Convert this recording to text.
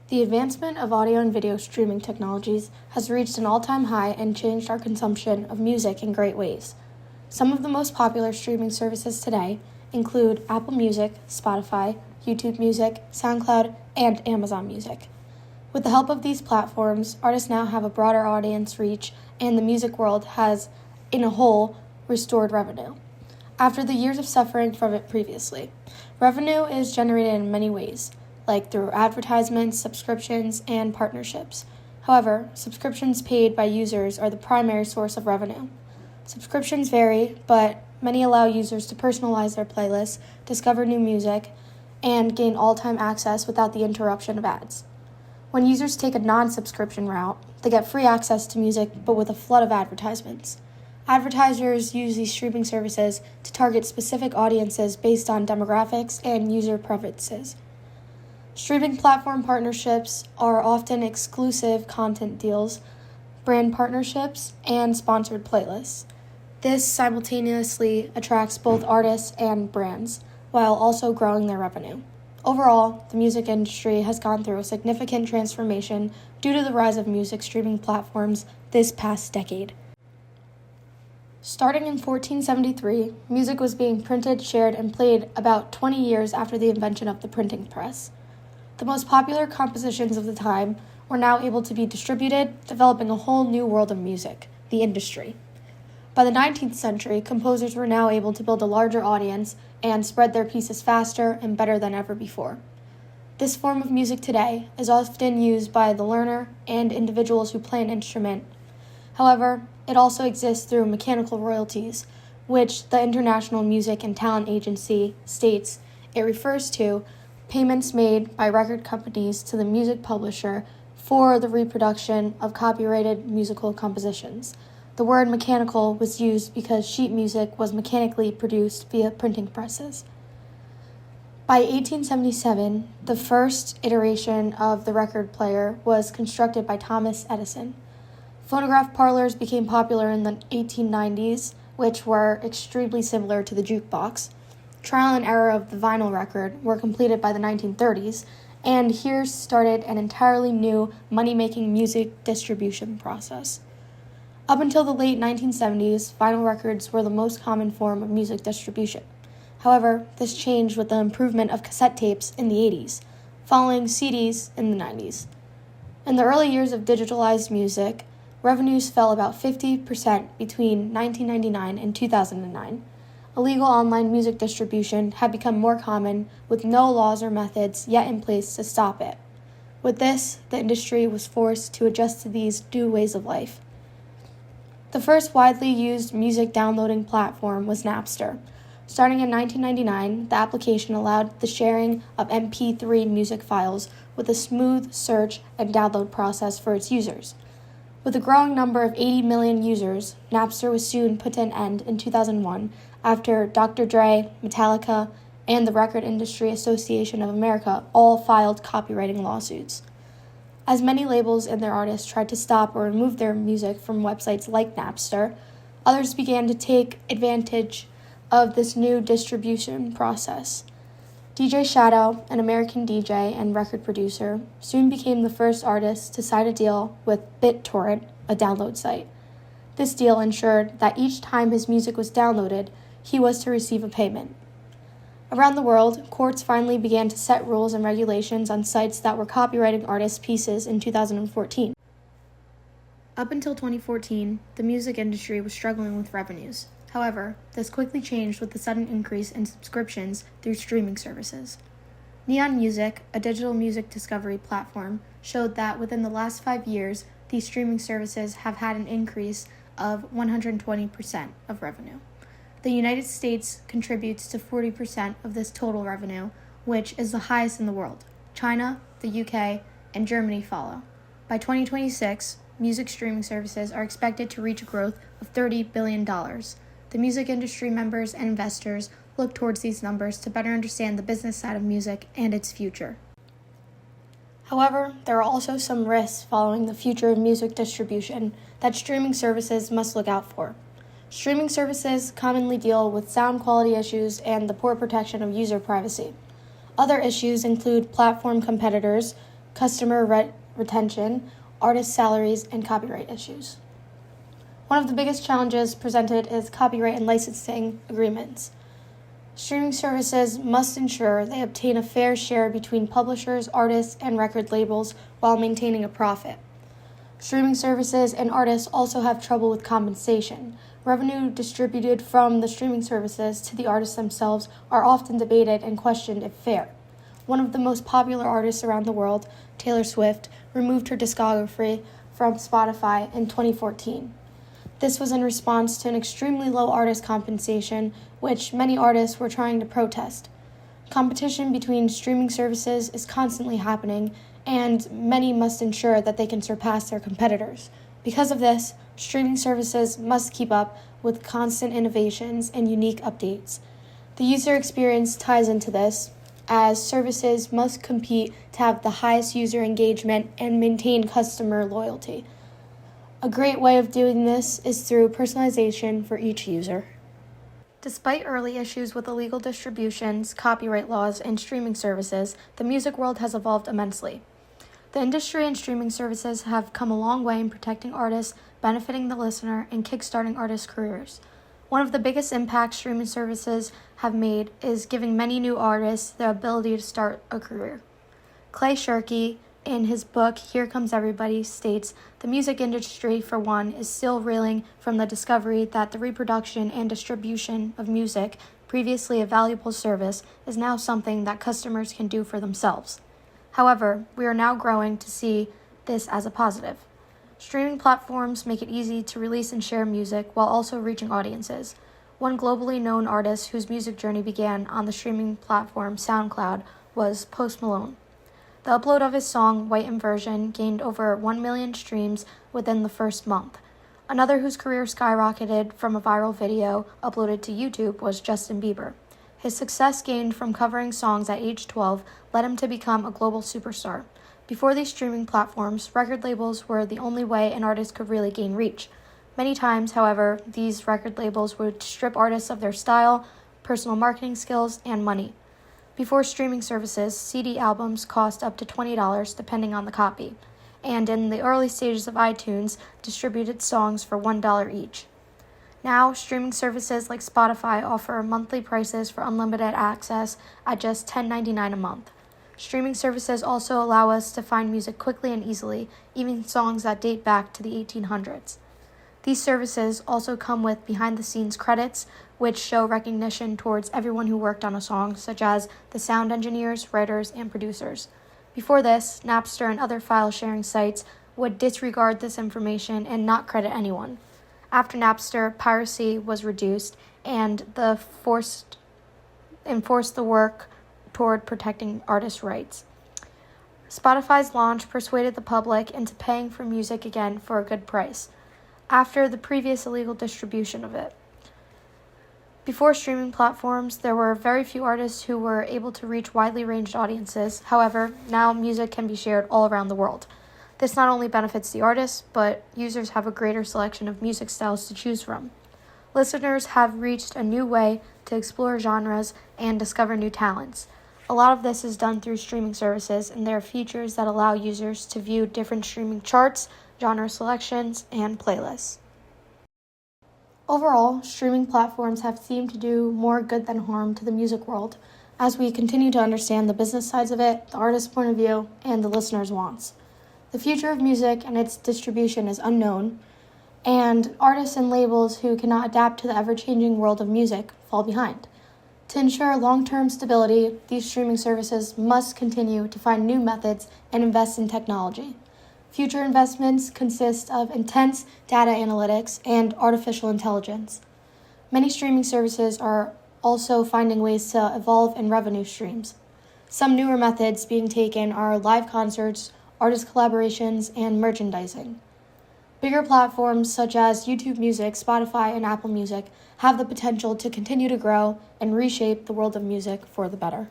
The advancement of audio and video streaming technologies has reached an all-time high and changed our consumption of music in great ways. Some of the most popular streaming services today include Apple Music, Spotify, YouTube Music, SoundCloud, and Amazon Music. With the help of these platforms, artists now have a broader audience reach, and the music world has, in a whole, restored revenue. After the years of suffering from it previously, revenue is generated in many ways, like through advertisements, subscriptions, and partnerships. However, subscriptions paid by users are the primary source of revenue. Subscriptions vary, but many allow users to personalize their playlists, discover new music, and gain all-time access without the interruption of ads. When users take a non-subscription route, they get free access to music, but with a flood of advertisements. Advertisers use these streaming services to target specific audiences based on demographics and user preferences. Streaming platform partnerships are often exclusive content deals, brand partnerships, and sponsored playlists. This simultaneously attracts both artists and brands, while also growing their revenue. Overall, the music industry has gone through a significant transformation due to the rise of music streaming platforms this past decade. Starting in 1473, music was being printed, shared, and played about 20 years after the invention of the printing press. The most popular compositions of the time were now able to be distributed, developing a whole new world of music, the industry. By the 19th century, composers were now able to build a larger audience and spread their pieces faster and better than ever before. This form of music today is often used by the learner and individuals who play an instrument. However, it also exists through mechanical royalties, which the International Music and Talent Agency states it refers to payments made by record companies to the music publisher for the reproduction of copyrighted musical compositions. The word mechanical was used because sheet music was mechanically produced via printing presses. By 1877, the first iteration of the record player was constructed by Thomas Edison. Phonograph parlors became popular in the 1890s, which were extremely similar to the jukebox. Trial and error of the vinyl record were completed by the 1930s, and here started an entirely new money-making music distribution process. Up until the late 1970s, vinyl records were the most common form of music distribution. However, this changed with the improvement of cassette tapes in the 80s, following CDs in the 90s. In the early years of digitalized music, revenues fell about 50% between 1999 and 2009. Illegal online music distribution had become more common, with no laws or methods yet in place to stop it. With this, the industry was forced to adjust to these new ways of life. The first widely used music downloading platform was Napster. Starting in 1999, the application allowed the sharing of MP3 music files with a smooth search and download process for its users. With a growing number of 80 million users, Napster was soon put to an end in 2001 after Dr. Dre, Metallica, and the Record Industry Association of America all filed copywriting lawsuits. As many labels and their artists tried to stop or remove their music from websites like Napster, others began to take advantage of this new distribution process. DJ Shadow, an American DJ and record producer, soon became the first artist to sign a deal with BitTorrent, a download site. This deal ensured that each time his music was downloaded, he was to receive a payment. Around the world, courts finally began to set rules and regulations on sites that were copyrighting artists' pieces in 2014. Up until 2014, the music industry was struggling with revenues. However, this quickly changed with the sudden increase in subscriptions through streaming services. Neon Music, a digital music discovery platform, showed that within the last 5 years, these streaming services have had an increase of 120% of revenue. The United States contributes to 40% of this total revenue, which is the highest in the world. China, the UK, and Germany follow. By 2026, music streaming services are expected to reach a growth of $30 billion. The music industry members and investors look towards these numbers to better understand the business side of music and its future. However, there are also some risks following the future of music distribution that streaming services must look out for. Streaming services commonly deal with sound quality issues and the poor protection of user privacy. Other issues include platform competitors retention, artist salaries, and copyright issues. One of the biggest challenges presented is copyright and licensing agreements. Streaming services must ensure they obtain a fair share between publishers, artists, and record labels while maintaining a profit. Streaming services and artists also have trouble with compensation. Revenue distributed from the streaming services to the artists themselves are often debated and questioned if fair. One of the most popular artists around the world, Taylor Swift, removed her discography from Spotify in 2014. This was in response to an extremely low artist compensation, which many artists were trying to protest. Competition between streaming services is constantly happening, and many must ensure that they can surpass their competitors. Because of this, streaming services must keep up with constant innovations and unique updates. The user experience ties into this, as services must compete to have the highest user engagement and maintain customer loyalty. A great way of doing this is through personalization for each user. Despite early issues with illegal distributions, copyright laws, and streaming services, the music world has evolved immensely. The industry and streaming services have come a long way in protecting artists, benefiting the listener, and kickstarting artists' careers. One of the biggest impacts streaming services have made is giving many new artists the ability to start a career. Clay Shirky, in his book Here Comes Everybody, states, "The music industry, for one, is still reeling from the discovery that the reproduction and distribution of music, previously a valuable service, is now something that customers can do for themselves. However, we are now growing to see this as a positive. Streaming platforms make it easy to release and share music while also reaching audiences. One globally known artist whose music journey began on the streaming platform SoundCloud was Post Malone. The upload of his song, White Inversion, gained over 1 million streams within the first month. Another whose career skyrocketed from a viral video uploaded to YouTube was Justin Bieber. His success gained from covering songs at age 12 led him to become a global superstar. Before these streaming platforms, record labels were the only way an artist could really gain reach. Many times, however, these record labels would strip artists of their style, personal marketing skills, and money. Before streaming services, CD albums cost up to $20 depending on the copy, and in the early stages of iTunes, distributed songs for $1 each. Now, streaming services like Spotify offer monthly prices for unlimited access at just $10.99 a month. Streaming services also allow us to find music quickly and easily, even songs that date back to the 1800s. These services also come with behind-the-scenes credits, which show recognition towards everyone who worked on a song, such as the sound engineers, writers, and producers. Before this, Napster and other file-sharing sites would disregard this information and not credit anyone. After Napster, piracy was reduced, and enforced the work toward protecting artists' rights. Spotify's launch persuaded the public into paying for music again for a good price, after the previous illegal distribution of it. Before streaming platforms, there were very few artists who were able to reach widely ranged audiences. However, now music can be shared all around the world. This not only benefits the artists, but users have a greater selection of music styles to choose from. Listeners have reached a new way to explore genres and discover new talents. A lot of this is done through streaming services, and there are features that allow users to view different streaming charts, genre selections, and playlists. Overall, streaming platforms have seemed to do more good than harm to the music world, as we continue to understand the business sides of it, the artist's point of view, and the listener's wants. The future of music and its distribution is unknown, and artists and labels who cannot adapt to the ever-changing world of music fall behind. To ensure long-term stability, these streaming services must continue to find new methods and invest in technology. Future investments consist of intense data analytics and artificial intelligence. Many streaming services are also finding ways to evolve in revenue streams. Some newer methods being taken are live concerts, artist collaborations, and merchandising. Bigger platforms such as YouTube Music, Spotify, and Apple Music have the potential to continue to grow and reshape the world of music for the better.